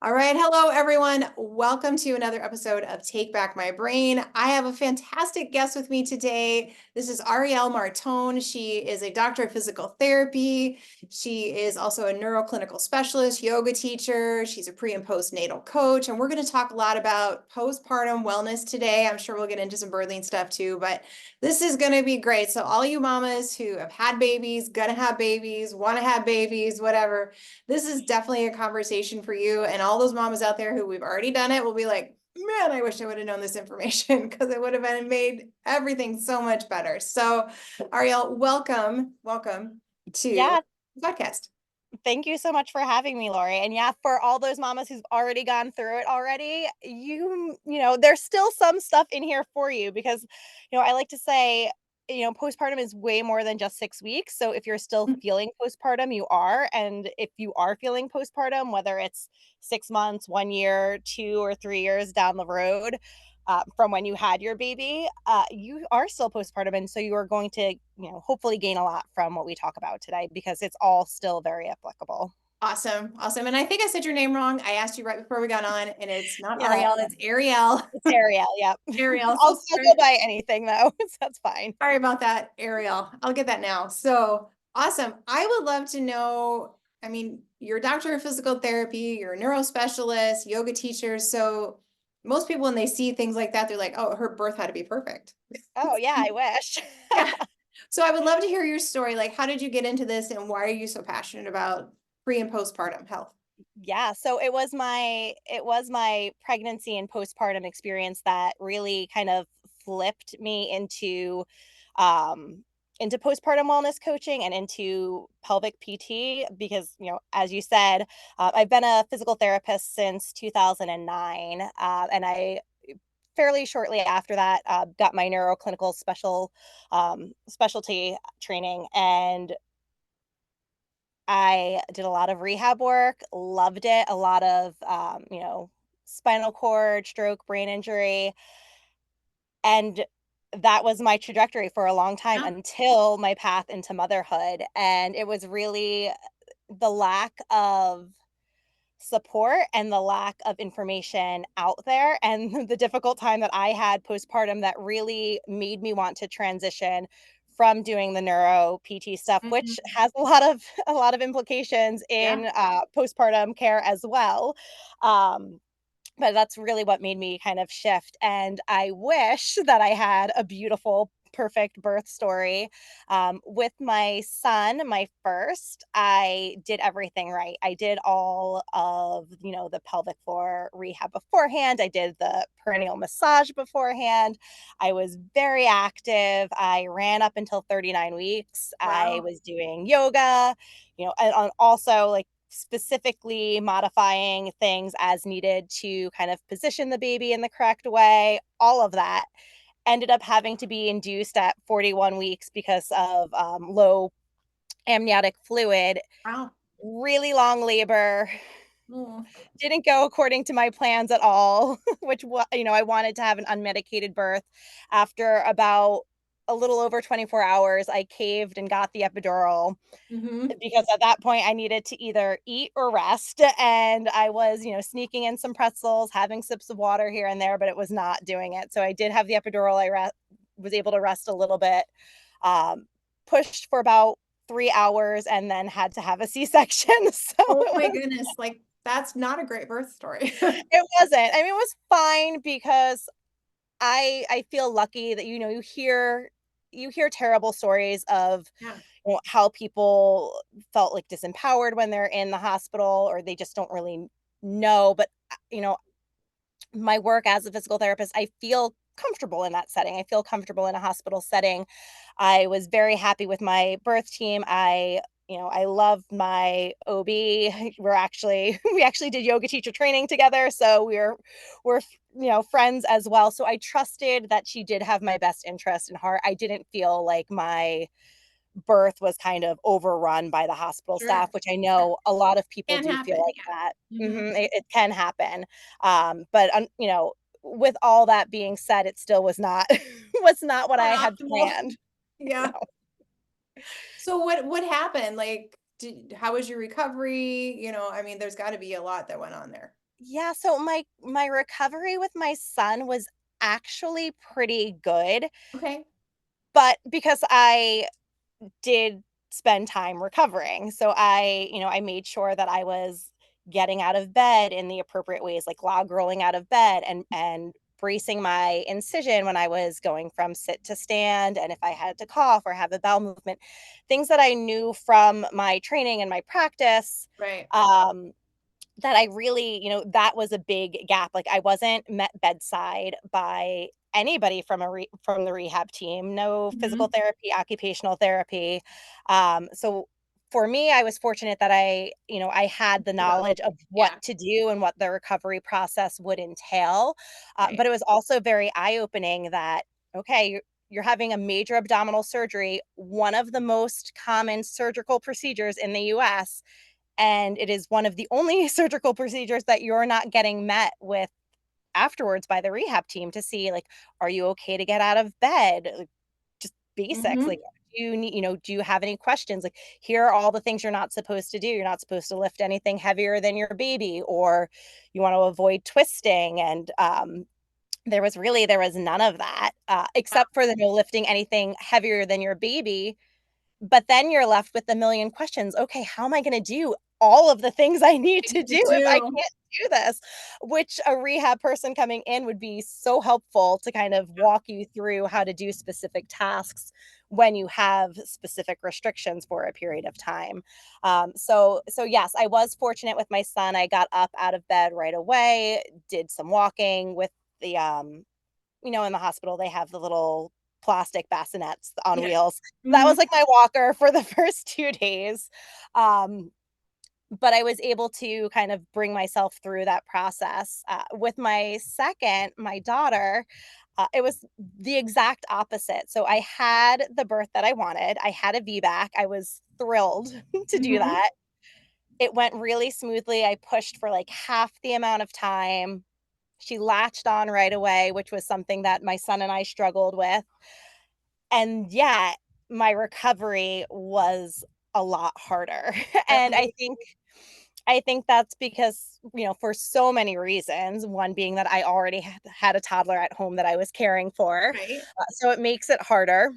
All right. Hello, everyone. Welcome to another episode of Take Back My Brain. I have a fantastic guest with me today. This is Arielle Martone. She is a doctor of physical therapy. She is also a neuro-clinical specialist, yoga teacher. She's a pre and postnatal coach. And we're going to talk a lot about postpartum wellness today. I'm sure we'll get into some birthing stuff too, but this is going to be great. So all you mamas who have had babies, gonna have babies, want to have babies, whatever, this is definitely a conversation for you. And all those mamas out there who we've already done it will be like, man, I wish I would have known this information because it would have been made everything so much better. So, Arielle, welcome to Yeah, the podcast. thank you so much for having me, Lori. And yeah, for all those mamas who've already gone through it already, there's still some stuff in here for you because, I like to say, postpartum is way more than just 6 weeks. So if you're still feeling postpartum, you are. And if you are feeling postpartum, whether it's 6 months, 1 year, 2 or 3 years down the road, from when you had your baby, you are still postpartum. And so you are going to, hopefully gain a lot from what we talk about today because it's all still very applicable. Awesome. Awesome. And I think I said your name wrong. I asked you right before we got on, and it's not Yeah, Arielle, it's Arielle. it's Ariel. Yep. Arielle. So I'll go by anything though. So that's fine. sorry about that, Arielle. I'll get that now. So awesome. I would love to know, I mean, you're a doctor of physical therapy, you're a neurospecialist, yoga teacher. So most people, when they see things like that, they're like, oh, her birth had to be perfect. Oh yeah, I wish. Yeah. So I would love to hear your story. Like, how did you get into this and why are you so passionate about pre and postpartum health? Yeah, so it was my pregnancy and postpartum experience that really kind of flipped me um into postpartum wellness coaching and into pelvic PT because, as you said, I've been a physical therapist since 2009, and I fairly shortly after that got my neuro-clinical specialty training, and I did a lot of rehab work, loved it, a lot of, spinal cord, stroke, brain injury, and that was my trajectory for a long time Yeah. until my path into motherhood, and it was really the lack of support and the lack of information out there and the difficult time that I had postpartum that really made me want to transition from doing the neuro PT stuff, which Mhm. has a lot of implications Yeah. in postpartum care as well. Um, but that's really what made me kind of shift, and I wish that I had a beautiful, perfect birth story. With my son, my first, I did everything right. I did all of, the pelvic floor rehab beforehand. I did the perineal massage beforehand. I was very active. I ran up until 39 weeks. I Wow. was doing yoga, and also, like, specifically modifying things as needed to kind of position the baby in the correct way. All of that ended up having to be induced at 41 weeks because of low amniotic fluid, Wow. really long labor. Mm. Didn't go according to my plans at all, I wanted to have an unmedicated birth. After about a little over 24 hours, I caved and got the epidural Hmm. because at that point I needed to either eat or rest, and I was, sneaking in some pretzels, having sips of water here and there, but it was not doing it. So I did have the epidural. Was able to rest a little bit, um, pushed for about 3 hours, and then had to have a C-section. So Oh my goodness. Like, that's not a great birth story. it wasn't. I mean, it was fine because I feel lucky that, you hear terrible stories of, Yeah. how people felt, like, disempowered when they're in the hospital or they just don't really know, but, my work as a physical therapist, I feel comfortable in that setting. I feel comfortable in a hospital setting. I was very happy with my birth team. I love my OB. We actually did yoga teacher training together, so we're friends as well. So I trusted that she did have my best interest in heart. I didn't feel like my birth was kind of overrun by the hospital Sure. staff, which I Sure. know a lot of people Can do feel happen. like that. Yeah. Hmm. It can happen. But, with all that being said, it still was not was not what I Not had optimal. planned. Yeah. So what happened? Like, how was your recovery? I mean, there's got to be a lot that went on there. Yeah, so my recovery with my son was actually pretty good, Okay. but because I did spend time recovering. So I made sure that I was getting out of bed in the appropriate ways, like log rolling out of bed and bracing my incision when I was going from sit to stand, and if I had to cough or have a bowel movement, things that I knew from my training and my practice. Right. Um, that I really, that was a big gap. Like I wasn't met bedside by anybody from from the rehab team, no physical Mhm. therapy, occupational therapy. So for me, I was fortunate that I had the Well, knowledge of what yeah. to do and what the recovery process would entail. Right. But it was also very eye-opening that, okay, you're having a major abdominal surgery, one of the most common surgical procedures in the US, and it is one of the only surgical procedures that you're not getting met with afterwards by the rehab team to see, like, are you okay to get out of bed? Like, just basics, like, Mhm. do you have any questions? Like, here are all the things you're not supposed to do. You're not supposed to lift anything heavier than your baby, or you want to avoid twisting. And there was none of that, Wow. except for the no lifting anything heavier than your baby. But then you're left with a million questions. Okay, how am I gonna do all of the things I need I to need to do if I do. can't do this? Which a rehab person coming in would be so helpful to kind of walk you through how to do specific tasks when you have specific restrictions for a period of time. So yes, I was fortunate with my son. I got up out of bed right away, did some walking with the in the hospital, they have the little plastic bassinets on Yeah. wheels. That Mhm. was like my walker for the first 2 days. Um, but I was able to kind of bring myself through that process. With my second, my daughter, it was the exact opposite. So I had the birth that I wanted. I had a VBAC. I was thrilled to do Mhm. that. It went really smoothly. I pushed for like half the amount of time. She latched on right away, which was something that my son and I struggled with. And yet, my recovery was a lot harder. And Really? I think that's because, for so many reasons, one being that I already had a toddler at home that I was caring for. Right. So it makes it harder.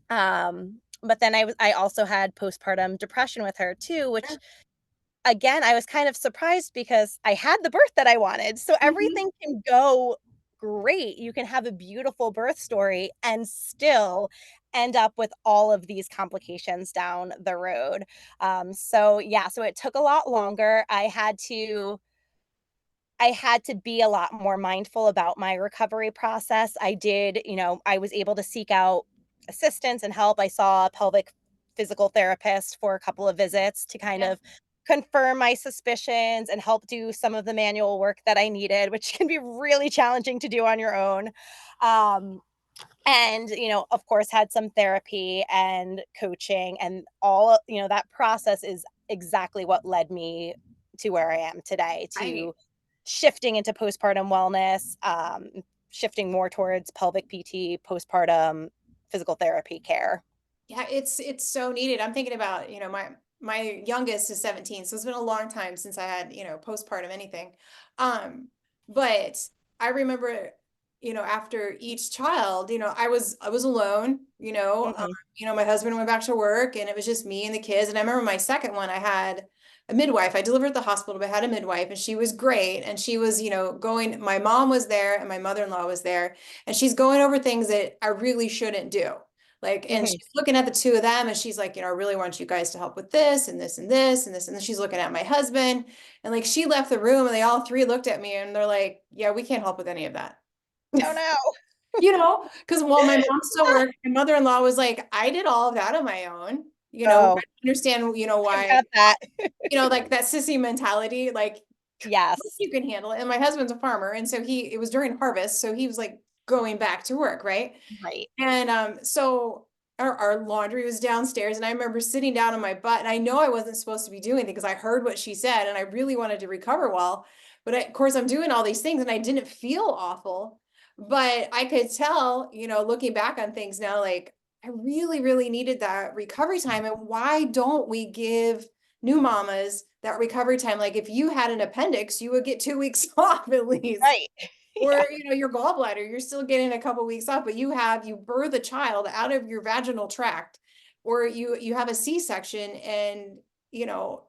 But then I also had postpartum depression with her too, which Sure. again, I was kind of surprised because I had the birth that I wanted. So Mhm. everything can go great. You can have a beautiful birth story and still end up with all of these complications down the road. So yeah, so it took a lot longer. I had to be a lot more mindful about my recovery process. I was able to seek out assistance and help. I saw a pelvic physical therapist for a couple of visits to kind Yeah. of confirm my suspicions and help do some of the manual work that I needed, which can be really challenging to do on your own. Um, and of course had some therapy and coaching, and that process is exactly what led me to where I am today, Right. to shifting into postpartum wellness, shifting more towards pelvic PT, postpartum physical therapy care. Yeah, it's so needed. I'm thinking about, my youngest is 17, so it's been a long time since I had, postpartum anything. Um, but I remember, after each child, I was alone, Mhm, my husband went back to work and it was just me and the kids. And I remember my second one, I had a midwife. I delivered at the hospital, but I had a midwife and she was great. And she was, my mom was there and my mother-in-law was there, and she's going over things that I really shouldn't do. Like, and mhm. she's looking at the two of them and she's like, I really want you guys to help with this and this and this and this. And then she's looking at my husband, and like she left the room and they all three looked at me and they're like, yeah, we can't help with any of that. Oh, no. Because while my mom still worked, my mother-in-law was like, I did all of that on my own. I Oh, understand, I've why, got that. like that sissy mentality, like Yes. you can handle it. And my husband's a farmer. And so it was during harvest. So he was like going back to work, right? Right. And so our laundry was downstairs, and I remember sitting down on my butt, and I know I wasn't supposed to be doing it because I heard what she said, and I really wanted to recover well. But of course, I'm doing all these things, and I didn't feel awful, but I could tell, looking back on things now, like I really, really needed that recovery time. And why don't we give new mamas that recovery time. Like if you had an appendix, you would get 2 weeks off at least. Right. Or, Yeah. your gallbladder, you're still getting a couple weeks off, but you birth a child out of your vaginal tract, or you have a C-section and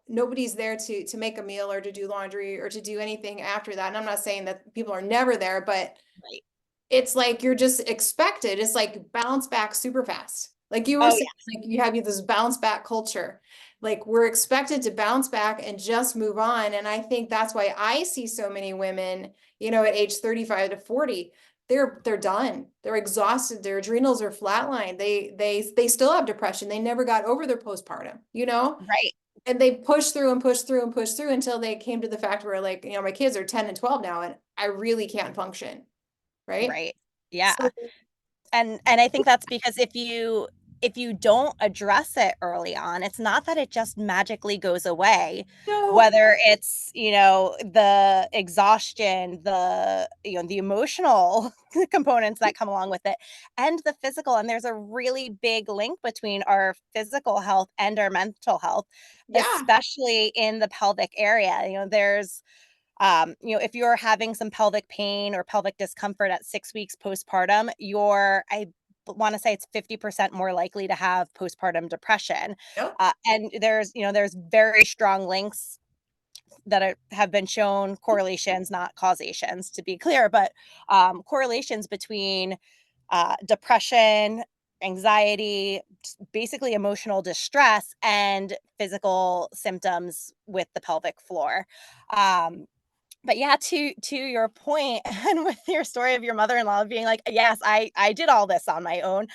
nobody's there to make a meal or to do laundry or to do anything after that. And I'm not saying that people are never there, but Right. it's like you're just expected. It's like bounce back super fast. Like you were Oh, saying, yeah. like you have this bounce back culture. Like we're expected to bounce back and just move on. And I think that's why I see so many women, at age 35 to 40, they're done. They're exhausted. Their adrenals are flatlined. They still have depression. They never got over their postpartum. Right. And they push through and push through and push through until they came to the fact where like, my kids are 10 and 12 now, and I really can't function. Right. Right. Yeah. So And I think that's because if you don't address it early on, it's not that it just magically goes away. no, Whether it's, the exhaustion, the emotional components that come along with it, and the physical. And there's a really big link between our physical health and our mental health, yeah, especially in the pelvic area. There's if you're having some pelvic pain or pelvic discomfort at 6 weeks postpartum, I want to say it's 50% more likely to have postpartum depression. yep, And there's very strong links that have been shown, correlations, not causations, to be clear, but correlations between depression, anxiety, basically emotional distress, and physical symptoms with the pelvic floor. Um, but yeah, to your point, and with your story of your mother-in-law being like, "Yes, I did all this on my own."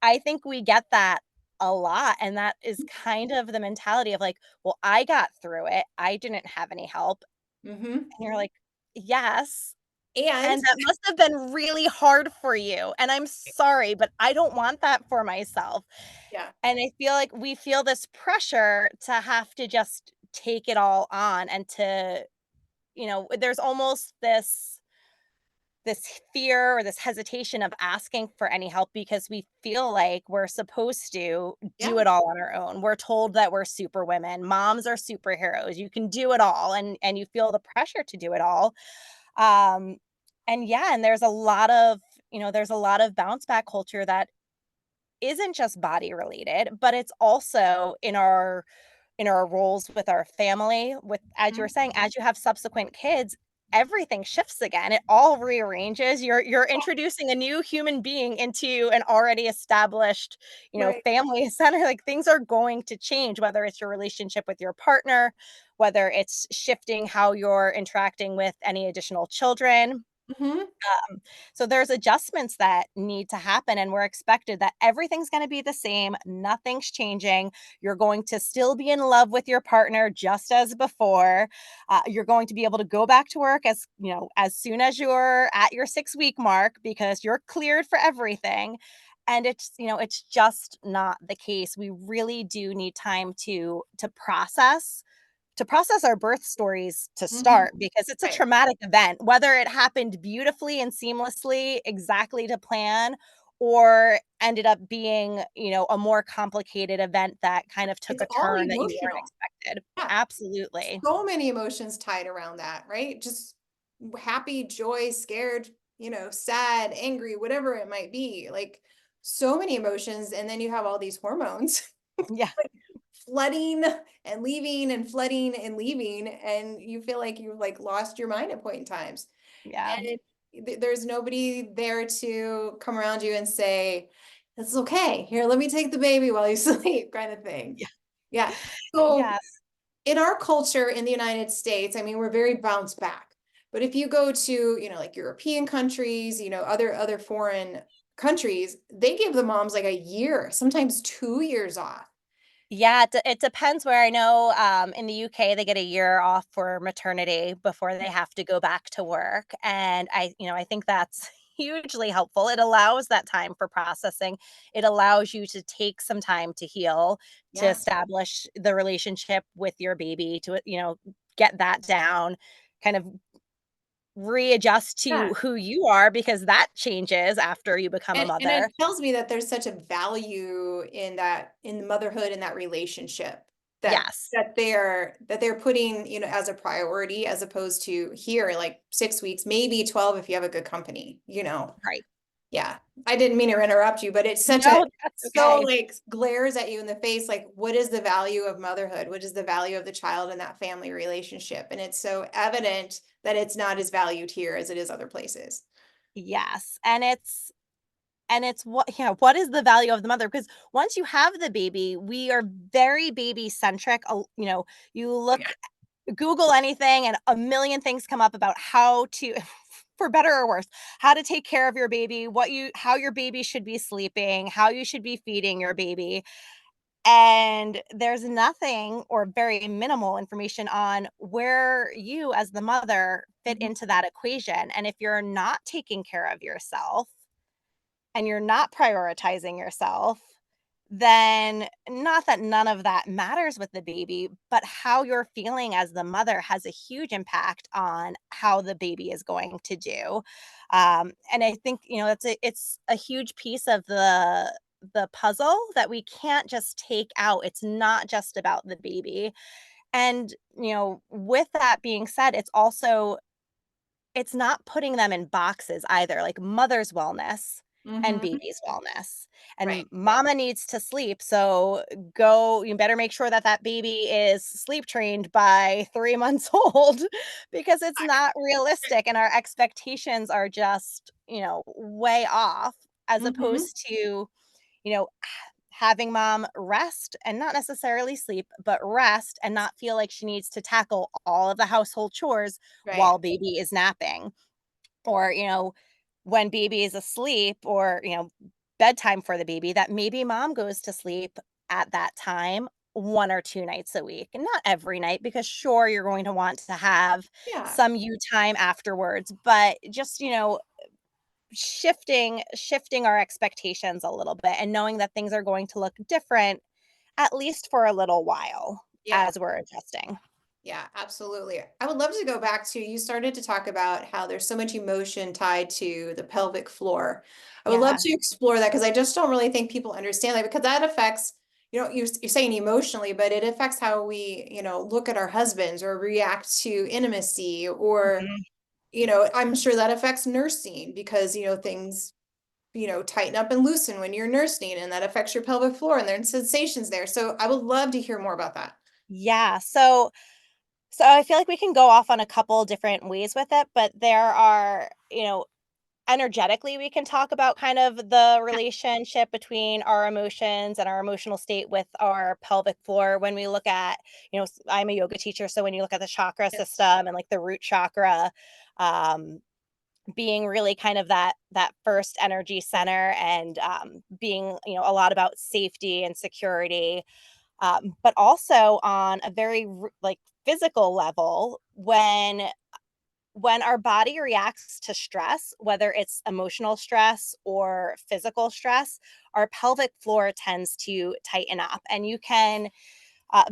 I think we get that a lot, and that is kind of the mentality of like, "Well, I got through it. I didn't have any help." mm-hmm. And you're like, "Yes, And and that must have been really hard for you, and I'm sorry, but I don't want that for myself." yeah, And I feel like we feel this pressure to have to just take it all on, and there's almost this fear or this hesitation of asking for any help because we feel like we're supposed to do yeah, it all on our own. We're told that we're super women. Moms are superheroes. You can do it all, and you feel the pressure to do it all. Um and yeah, and there's a lot of bounce back culture that isn't just body related, but it's also in our roles with our family, with, as you were mhm, saying, as you have subsequent kids, everything shifts again. It all rearranges. You're introducing a new human being into an already established, right, family center. Like, things are going to change, whether it's your relationship with your partner, whether it's shifting how you're interacting with any additional children. mm-hmm. So there's adjustments that need to happen, and we're expected that everything's going to be the same, nothing's changing. You're going to still be in love with your partner just as before. You're going to be able to go back to work as soon as you're at your 6 week mark because you're cleared for everything. And it's just not the case. We really do need time to process our birth stories to Mm-hmm. start, because it's a Right. traumatic event, whether it happened beautifully and seamlessly, exactly to plan, or ended up being, a more complicated event that kind of took It's a all turn that you weren't emotional. expected. Yeah. Absolutely. So many emotions tied around that, right? Just happy, joy, scared, sad, angry, whatever it might be. Like so many emotions. And then you have all these hormones Yeah. flooding and leaving and flooding and leaving. And you feel like you've like lost your mind at point in times. Yeah. And there's nobody there to come around you and say, it's okay. Here, let me take the baby while you sleep, kind of thing. Yeah. Yeah. So Yes. in our culture in the United States, I mean, we're very bounce back. But if you go to, like European countries, other foreign countries, they give the moms like a year, sometimes 2 years off. Yeah, it depends. Where I know, in the UK, they get a year off for maternity before they have to go back to work, and I think that's hugely helpful. It allows that time for processing. It allows you to take some time to heal, to Yeah. establish the relationship with your baby, to, get that down, kind of readjust Yeah. to who you are, because that changes after you become a And it mother. tells me that there's such a value in that, in motherhood, in that relationship, that Yes. they're putting, as a priority, as opposed to here, like 6 weeks, maybe 12 if you have a good company. Right. Yeah. I didn't mean to interrupt you, but it's such a No, that's so okay. like glares at you in the face, like what is the value of motherhood? What is the value of the child in that family relationship? And it's so evident that it's not as valued here as it is other places. Yes, and it's what is the value of the mother? Because once you have the baby, we are very baby centric. You Oh yeah. look Google anything and a million things come up about how to for better or worse, how to take care of your baby, how your baby should be sleeping, how you should be feeding your baby. And there's nothing or very minimal information on where you as the mother fit Mhm. into that equation. And if you're not taking care of yourself and you're not prioritizing yourself, then not that none of that matters with the baby, but how you're feeling as the mother has a huge impact on how the baby is going to do. And I think, it's a huge piece of the puzzle that we can't just take out. It's not just about the baby. And, with that being said, it's not putting them in boxes either, like mother's wellness and Mhm. baby's wellness. Right. And mama needs to sleep, so you better make sure that that baby is sleep trained by 3 months old because it's not realistic and our expectations are just, way off as Mhm. opposed to, you know, having mom rest and not necessarily sleep, but rest and not feel like she needs to tackle all of the household chores Right. while baby is napping. Or, when baby is asleep or, bedtime for the baby, that maybe mom goes to sleep at that time 1 or 2 nights a week and not every night because sure you're going to want to have Yeah. some you time afterwards, but just, shifting our expectations a little bit and knowing that things are going to look different at least for a little while Yeah. as we're adjusting. Yeah, absolutely. I would love to go back to, you started to talk about how there's so much emotion tied to the pelvic floor. I would love Yeah. to explore that because I just don't really think people understand that, because that affects, you're saying emotionally, but it affects how we, look at our husbands or react to intimacy, or, Mhm. I'm sure that affects nursing because, things, tighten up and loosen when you're nursing, and that affects your pelvic floor and there's sensations there. So I would love to hear more about that. Yeah. So I feel like we can go off on a couple different ways with it, but there are, energetically we can talk about kind of the relationship between our emotions and our emotional state with our pelvic floor when we look at, I'm a yoga teacher, so when you look at the chakra Yeah. system and like the root chakra, um being really kind of that first energy center and being, a lot about safety and security, but also on a very like physical level when our body reacts to stress, whether it's emotional stress or physical stress, our pelvic floor tends to tighten up. And you can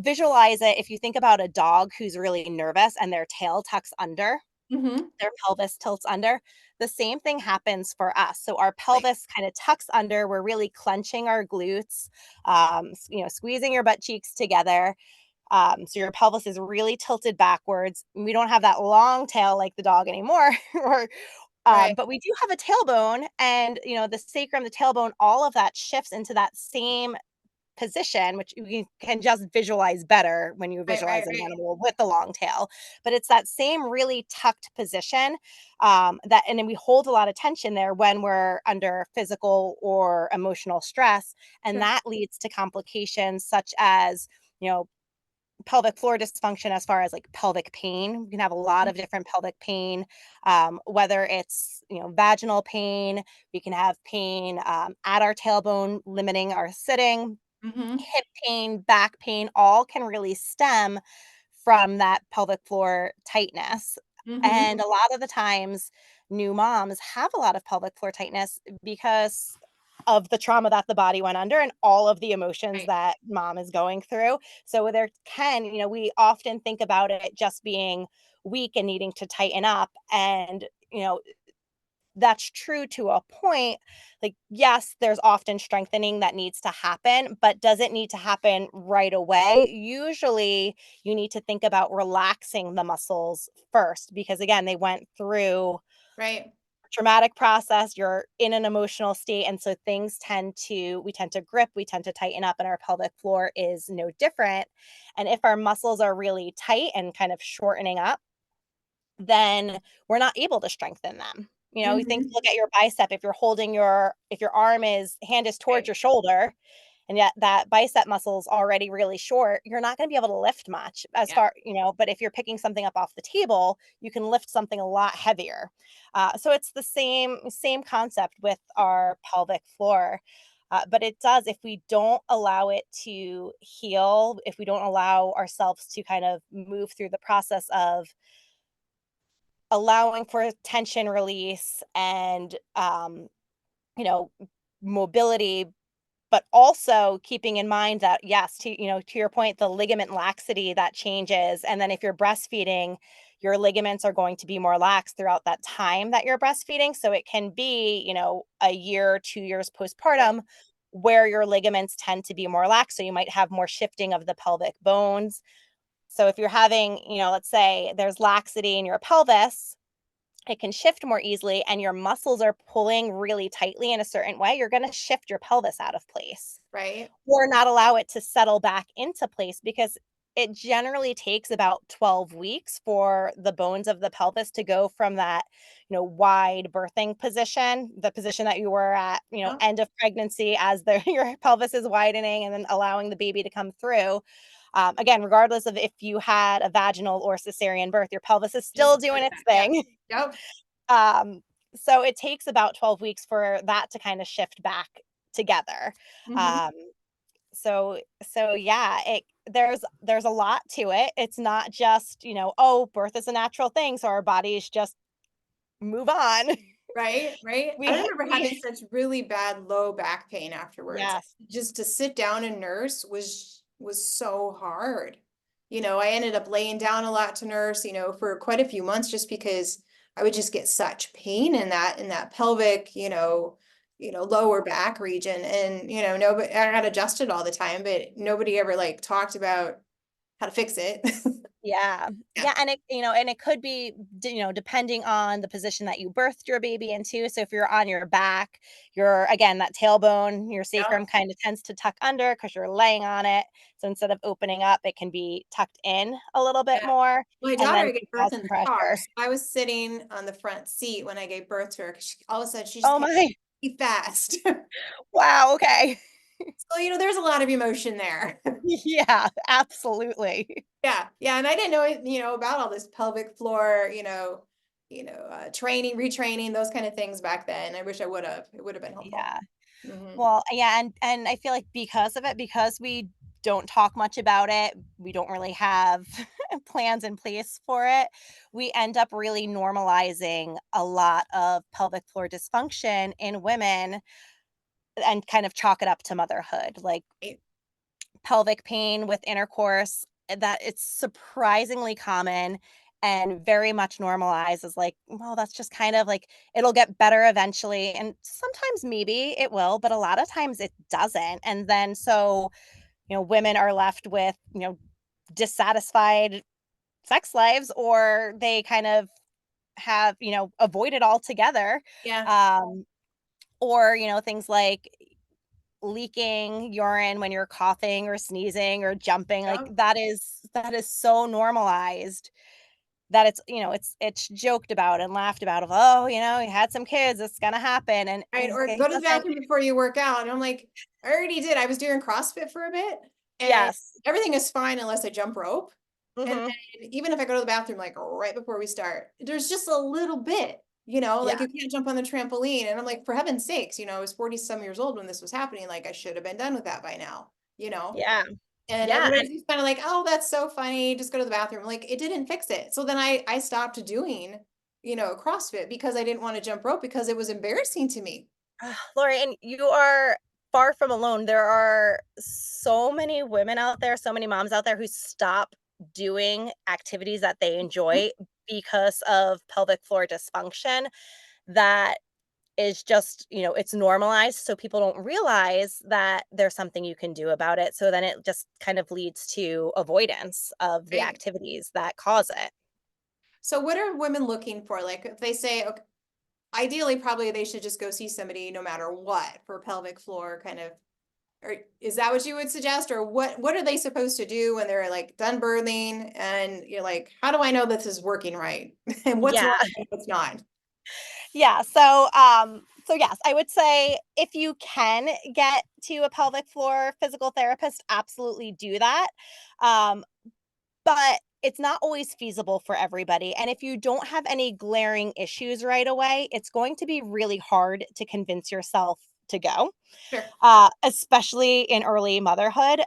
visualize it if you think about a dog who's really nervous and their tail tucks under, Hmm. their pelvis tilts under. The same thing happens for us. So our Right. pelvis kind of tucks under. We're really clenching our glutes, squeezing your butt cheeks together. So your pelvis is really tilted backwards. We don't have that long tail like the dog anymore, or Right. but we do have a tailbone, and the sacrum, the tailbone, all of that shifts into that same position, which you can just visualize better when you Right. visualize Right. an Right. animal with the long tail. But it's that same really tucked position, and then we hold a lot of tension there when we're under physical or emotional stress, and Sure. that leads to complications such as you know pelvic floor dysfunction as far as like pelvic pain. We can have a lot of different pelvic pain, whether it's vaginal pain. We can have pain at our tailbone, limiting our sitting. Mm-hmm. Hip pain, back pain, all can really stem from that pelvic floor tightness. Mm-hmm. And a lot of the times, new moms have a lot of pelvic floor tightness because of the trauma that the body went under and all of the emotions Right. that mom is going through. So we often think about it just being weak and needing to tighten up. And, that's true to a point. Like, yes, there's often strengthening that needs to happen, but does it need to happen right away? Usually, you need to think about relaxing the muscles first because, again, they went through Right. traumatic process, you're in an emotional state, and so things tend to grip, we tend to tighten up, and our pelvic floor is no different. And if our muscles are really tight and kind of shortening up, then we're not able to strengthen them. You think Hmm. look at your bicep, if your arm is hand is towards Right. your shoulder, and yet that bicep muscle is already really short, you're not gonna be able to lift much as Yeah. far but if you're picking something up off the table, you can lift something a lot heavier. So it's the same concept with our pelvic floor. But it does, if we don't allow it to heal, if we don't allow ourselves to kind of move through the process of allowing for tension release and you know, mobility, but also keeping in mind that yes, to your point, the ligament laxity that changes, and then if you're breastfeeding, your ligaments are going to be more lax throughout that time that you're breastfeeding. So it can be, a year, 2 years postpartum where your ligaments tend to be more lax. So you might have more shifting of the pelvic bones. So if you're having, let's say there's laxity in your pelvis, it can shift more easily and your muscles are pulling really tightly in a certain way, you're going to shift your pelvis out of place Right. or not allow it to settle back into place because it generally takes about 12 weeks for the bones of the pelvis to go from that, wide birthing position, the position that you were at, Yeah. end of pregnancy as your pelvis is widening and then allowing the baby to come through. Again, regardless of if you had a vaginal or cesarean birth, your pelvis is Just still doing like its that. Yeah. thing. Yep. Um, so it takes about 12 weeks for that to kind of shift back together. Hmm. Um, so yeah, there's a lot to it. It's not just, oh, birth is a natural thing, so our bodies just move on. Right. Right. I we remember having we such really bad low back pain afterwards. yes. Just to sit down and nurse was so hard. I ended up laying down a lot to nurse, for quite a few months just because I would just get such pain in that pelvic, lower back region. And, nobody I got adjusted all the time, but nobody ever like talked about how to fix it. Yeah. Yeah. Yeah, and it could be, depending on the position that you birthed your baby into. So if you're on your back, again, that tailbone, your Yeah. sacrum kind of tends to tuck under because you're laying on it. So instead of opening up, it can be tucked in a little bit Yeah. more My and then daughter gave can birth cause in some the car. pressure. So I was sitting on the front seat when I gave birth to her 'cause all of a sudden she just Oh got my. really fast. Wow, okay. So, there's a lot of emotion there. Yeah, absolutely. Yeah. Yeah. And I didn't know, about all this pelvic floor, training, retraining, those kind of things back then. I wish I would have. It would have been helpful. Yeah. Hmm. Well, yeah, and I feel like because of it, because we don't talk much about it, we don't really have plans in place for it, we end up really normalizing a lot of pelvic floor dysfunction in women and kind of chalk it up to motherhood. Like pelvic pain with intercourse, that it's surprisingly common and very much normalized as like, well, that's just kind of like it'll get better eventually. And sometimes maybe it will, but a lot of times it doesn't. And then so, women are left with, dissatisfied sex lives or they kind of have, avoid it altogether. Yeah. Um, or, things like leaking urine when you're coughing or sneezing or jumping, like, Yeah. that is so normalized that it's joked about and laughed about of, "Oh, you had some kids, it's gonna happen," and Right. it's Or like, it go to the doesn't. bathroom before you work out. And I'm like, I already did. I was doing CrossFit for a bit and Yes. everything is fine unless I jump rope. And Mhm. then even if I go to the bathroom, like right before we start, there's just a little bit, Yeah, like you can't jump on the trampoline. And I'm like, for heaven's sakes, I was 40 some years old when this was happening. Like I should have been done with that by now, you know? yeah, And yeah, and everybody's just kind of like, oh, that's so funny. Just go to the bathroom. Like it didn't fix it. So then I stopped doing, CrossFit because I didn't want to jump rope because it was embarrassing to me. Lori, and you are far from alone. There are so many women out there, so many moms out there who stop doing activities that they Mhm. enjoy because of pelvic floor dysfunction. that is just, it's normalized. So people don't realize that there's something you can do about it. So then it just kind of leads to avoidance of the Right. activities that cause it. So what are women looking for? Like if they say, okay, ideally probably they should just go see somebody no matter what for pelvic floor kind of, or is that what you would suggest? Or what are they supposed to do when they're like done birthing and you're like, how do I know this is working right? And what's Yeah. wrong and what's not? Yeah. So yes, I would say if you can get to a pelvic floor physical therapist, absolutely do that. Um, but it's not always feasible for everybody. And if you don't have any glaring issues right away, it's going to be really hard to convince yourself to go, Sure. especially in early motherhood.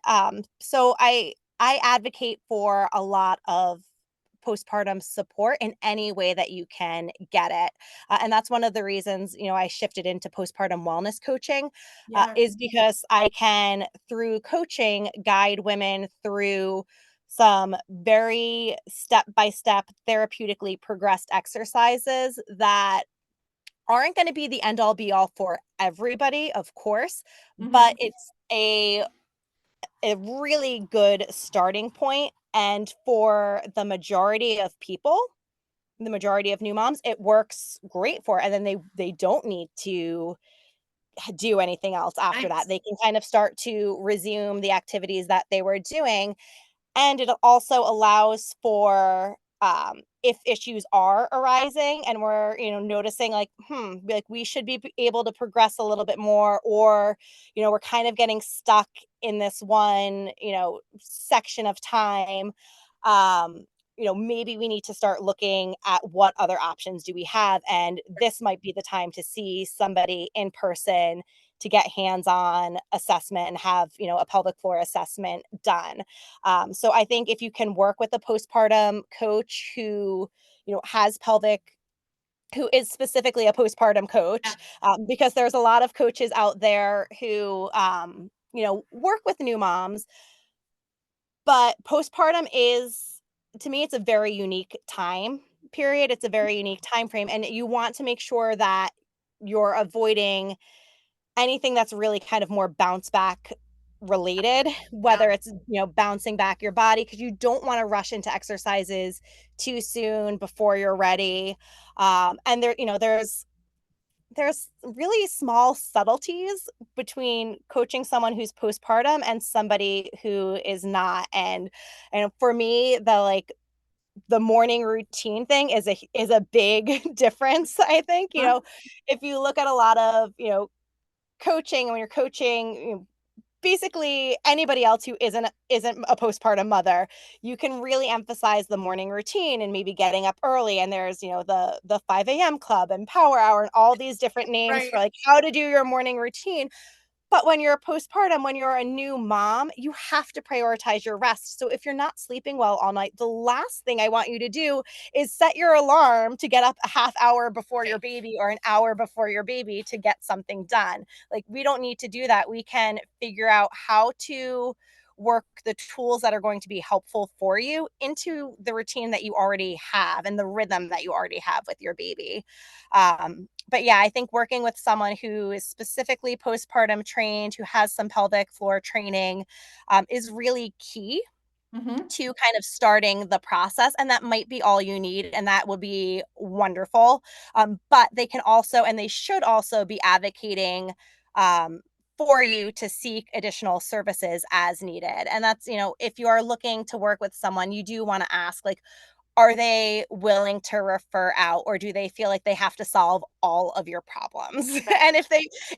So I advocate for a lot of postpartum support in any way that you can get it. And that's one of the reasons, I shifted into postpartum wellness coaching, Yeah. is because I can, through coaching, guide women through some very step by step, therapeutically progressed exercises that aren't going to be the end all be all for everybody, of course, but Hmm. it's a really good starting point. And for the majority of people, the majority of new moms, it works great for, and then they don't need to do anything else after that. Nice. They can kind of start to resume the activities that they were doing, and it also allows for, if issues are arising and we're, noticing like, like we should be able to progress a little bit more, or, we're kind of getting stuck in this one, section of time. Maybe we need to start looking at what other options do we have. And this might be the time to see somebody in person to get hands-on assessment and have, a pelvic floor assessment done. So I think if you can work with a postpartum coach who, has who is specifically a postpartum Yeah. coach, because there's a lot of coaches out there who, work with new moms, but postpartum is, to me, it's a very unique time period. It's a very unique time frame, and you want to make sure that you're avoiding anything that's really kind of more bounce back related, Yeah. whether it's, bouncing back your body, because you don't want to rush into exercises too soon before you're ready. And there's really small subtleties between coaching someone who's postpartum and somebody who is not. And for me, the morning routine thing is a big difference, I think. Huh? If you look at a lot of, coaching, when you're coaching, basically anybody else who isn't a postpartum mother, you can really emphasize the morning routine and maybe getting up early. And there's, the 5 a.m. club and power hour and all these different names for Right. like how to do your morning routine. But when you're postpartum, when you're a new mom, you have to prioritize your rest. So if you're not sleeping well all night, the last thing I want you to do is set your alarm to get up a half hour before your Right. baby or an hour before your baby to get something done. Like, we don't need to do that. We can figure out how to work the tools that are going to be helpful for you into the routine that you already have and the rhythm that you already have with your baby. But yeah, I think working with someone who is specifically postpartum trained, who has some pelvic floor training, is really key Hmm. to kind of starting the process. And that might be all you need, and that will be wonderful. But they can also, and they should also be advocating, um, for you to seek additional services as needed. And that's, if you are looking to work with someone, you do want to ask, like, are they willing to refer out, or do they feel like they have to solve all of your problems? Right. And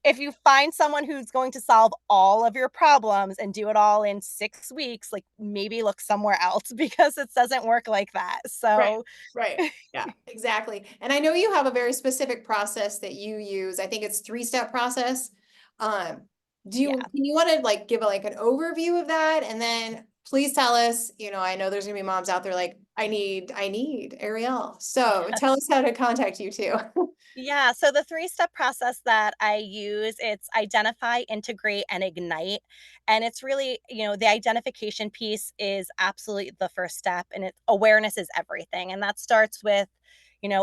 if you find someone who's going to solve all of your problems and do it all in 6 weeks, like, maybe look somewhere else because it doesn't work like that. Right. So Right. Yeah, exactly. And I know you have a very specific process that you use. I think it's three-step process. Um, yeah. can you want to like give like an overview of that? And then please tell us, I know there's gonna be moms out there like, I need Arielle. So tell us how to contact you too. Yeah, so the three-step process that I use, it's identify, integrate, and ignite. And it's really, the identification piece is absolutely the first step, and awareness is everything. And that starts with,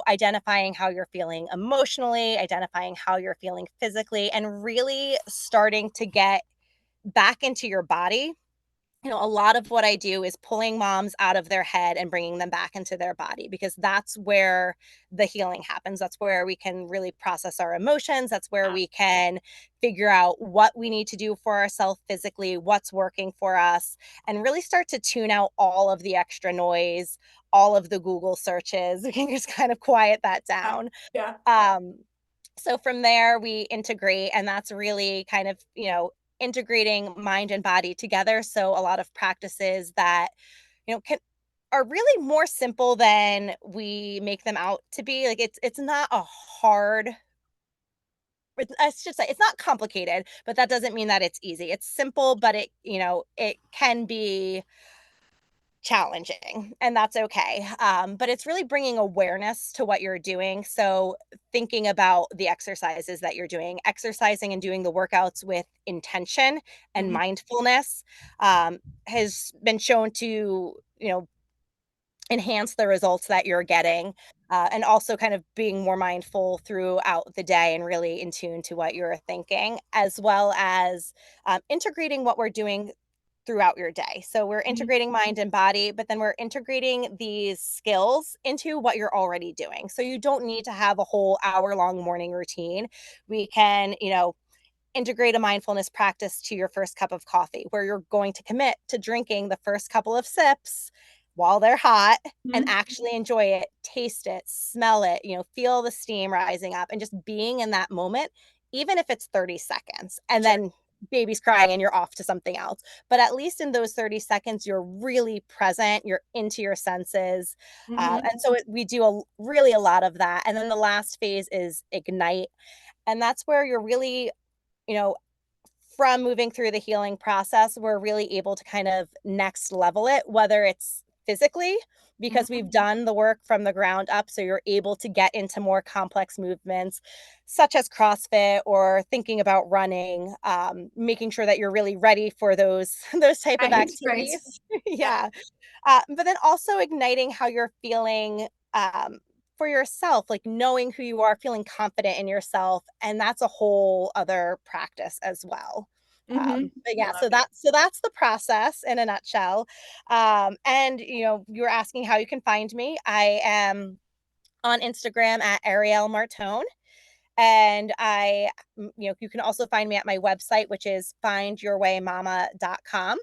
identifying how you're feeling emotionally, identifying how you're feeling physically, and really starting to get back into your body. A lot of what I do is pulling moms out of their head and bringing them back into their body, because that's where the healing happens. That's where we can really process our emotions. That's where Yeah. we can figure out what we need to do for ourselves physically, what's working for us, and really start to tune out all of the extra noise, all of the Google searches. We can just kind of quiet that Yeah. down. Yeah. Um, so from there, we integrate, and that's really kind of, integrating mind and body together. So a lot of practices that, can are really more simple than we make them out to be. Like it's not a hard, I should say it's not complicated, but that doesn't mean that it's easy. It's simple, but it can be challenging, and that's okay. But it's really bringing awareness to what you're doing. So thinking about the exercises that you're doing, exercising and doing the workouts with intention and Mhm. mindfulness, has been shown to, enhance the results that you're getting. And also kind of being more mindful throughout the day and really in tune to what you're thinking, as well as integrating what we're doing throughout your day. So we're Mhm. integrating mind and body, but then we're integrating these skills into what you're already doing. So you don't need to have a whole hour-long morning routine. We can, integrate a mindfulness practice to your first cup of coffee, where you're going to commit to drinking the first couple of sips while they're hot and Mhm. actually enjoy it, taste it, smell it, feel the steam rising up and just being in that moment, even if it's 30 seconds. And Sure. then baby's crying and you're off to something else. But at least in those 30 seconds, you're really present, you're into your senses. Mhm. We do really a lot of that. And then the last phase is ignite. And that's where you're really, you know, from moving through the healing process, we're really able to kind of next level it, whether it's physically, because Mhm. we've done the work from the ground up. So you're able to get into more complex movements, such as CrossFit or thinking about running, making sure that you're really ready for those those type of Right. Right. activities. Yeah. Yeah. But then also igniting how you're feeling, for yourself, like knowing who you are, feeling confident in yourself, and that's a whole other practice as well. Mhm. But I yeah, love it. so that's the process in a nutshell. And you were asking how you can find me. I am on Instagram at Arielle Martone. And you can also find me at my website, which is findyourwaymama.com.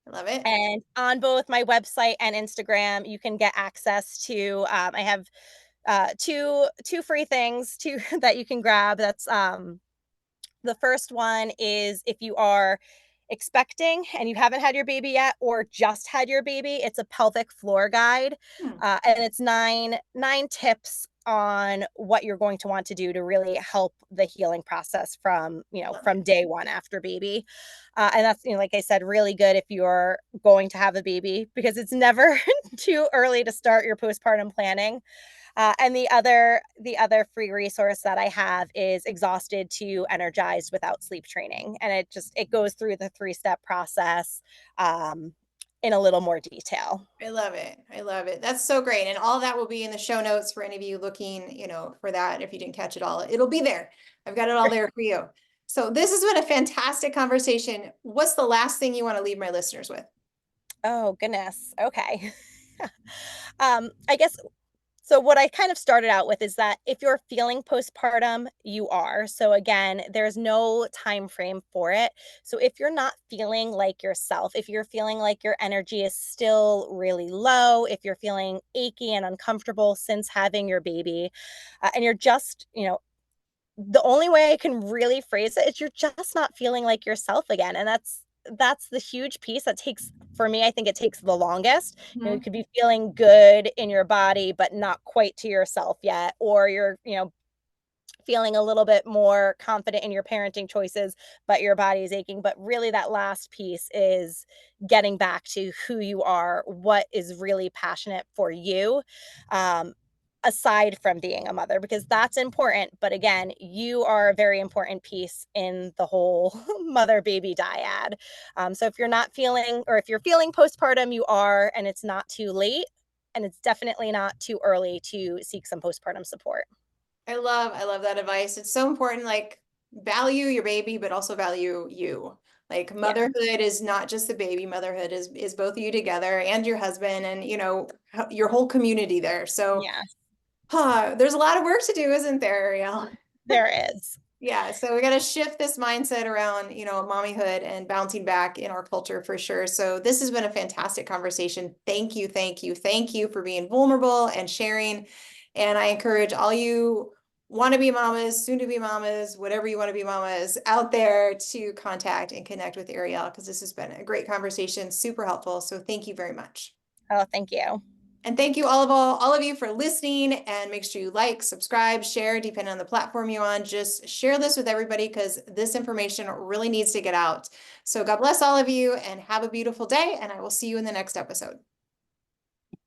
I love it. And on both my website and Instagram, you can get access to, I have two free things to that you can grab. That's the first one is if you are expecting and you haven't had your baby yet or just had your baby, it's a pelvic floor guide. Hmm. And it's nine tips on what you're going to want to do to really help the healing process from, Love from it. day one after baby. And that's, like I said, really good if you're going to have a baby, because it's never too early to start your postpartum planning. And the other free resource that I have is Exhausted to Energized without sleep training, and it goes through the 3-step process, um, in a little more detail. I love it. I love it. That's so great. And all that will be in the show notes for any of you looking, for that. If you didn't catch it all, it'll be there. I've got it all there for you. So this has been a fantastic conversation. What's the last thing you want to leave my listeners with? Oh goodness. Okay. I guess so what I kind of started out with is that if you're feeling postpartum, you are. So again, there's no time frame for it. So if you're not feeling like yourself, if you're feeling like your energy is still really low, if you're feeling achy and uncomfortable since having your baby, and you're just, the only way I can really phrase it is you're just not feeling like yourself again. And that's the huge piece that takes, for me, I think it takes the longest. You Mhm. could be feeling good in your body but not quite to yourself yet, or you're, feeling a little bit more confident in your parenting choices, but your body is aching. But really, that last piece is getting back to who you are, what is really passionate for you, um, aside from being a mother, because that's important. But again, you are a very important piece in the whole mother baby dyad. So if you're not feeling, or if you're feeling postpartum, you are, and it's not too late. and it's definitely not too early to seek some postpartum support. I love that advice. It's so important, like value your baby, but also value you. Like Yeah. motherhood is not just the baby, motherhood is both of you together and your husband and your whole community there. So Yeah, there's a lot of work to do, isn't there, Ariel? there is. Yeah, so we got to shift this mindset around, mommyhood and bouncing back in our culture for sure. So this has been a fantastic conversation. Thank you, thank you, thank you for being vulnerable and sharing. And I encourage all you want to be mamas, soon to be mamas, whatever you want to be mamas out there to contact and connect with Arielle because this has been a great conversation, super helpful. So thank you very much. Oh, thank you. And thank you all of you for listening, and make sure you like, subscribe, share, depending on the platform you're on. Just share this with everybody because this information really needs to get out. So God bless all of you and have a beautiful day, and I will see you in the next episode.